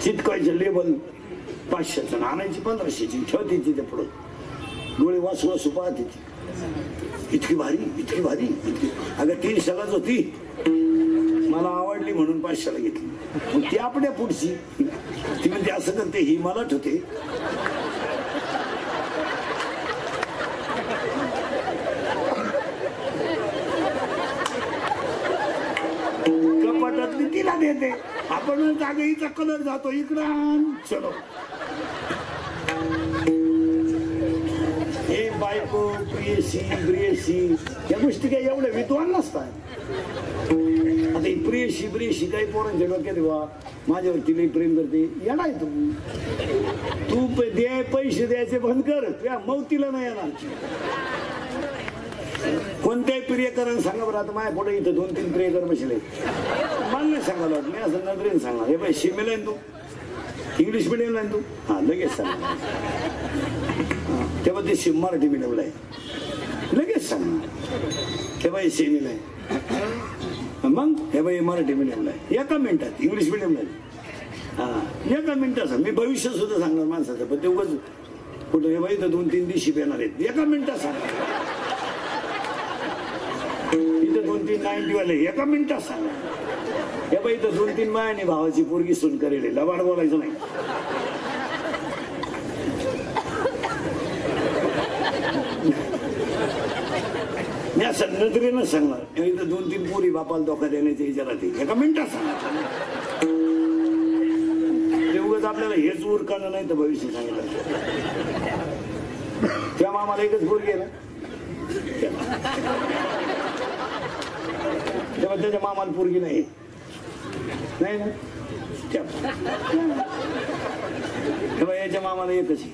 चिटकायचं label 500चं आणायची 1500ची ठेवते तिथे पुढं डोळे वासू वासू पाहते इतकी भारी इतकी भारी इतकी अगं 300लाच होती मला आवडली म्हणून 500ला घेतली मग ती आपल्या पुढची ती म्हणजे असं करते ही मला ठेवते कपाटातली तिला देते आपण जागा हिचा कलर जातो इकडं चलो हे बायको प्रियसी प्रियसी या गोष्टी काही एवढ्या विद्वान नसतात आता ही प्रियशी प्रियशी काही पोरांच्या डोक्यात वा माझ्यावरती लई प्रेम करते येणार तू दे पैसे द्यायचे बंद कर तुझ्या मौतीला नाही येणार कोणत्याही प्रियकरण सांगा बरं आता माझ्या पुढे इथं 2-3 प्रियकर बसले मला नाही सांगायला वाटत मी असं नजरेने सांगणार हे बाई शिमेला आहे तू इंग्लिश मिडियमला आहे तू हा लगेच सांग तेव्हा ते शिम मराठी मिडियमला आहे लगेच सांगणार हे बाई सेमीला आहे मग हे बाई मराठी मिडियमला आहे एका मिनिटात इंग्लिश मिडियमला आहे हा एका मिनिटात मी भविष्य सुद्धा सांगणार माणसाचं पण ते उगाच कुठं हे बाई तर 2-3 दिवशी येणार आहेत एका मिनिटात सांगणार इथं 2-3 90 वाले एका मिनिटात सांगा हे बाई इथं 2-3 मायाने भावाची पोरगी सून करेल लबाड बोलायचं नाही मी असं नजरेनं सांगणार इथं 2-3 पोरी बापाला धोका देण्याच्या विचारात एका मिनिटात सांगा ते उगाच आपल्याला हेच उरकानं नाही तर भविष्य सांगितलं त्या मामाला एकच पोरगी आहे ना तेव्हा त्याच्या मामाला पोरगी नाही ना तेव्हा याच्या मामाला एकच आहे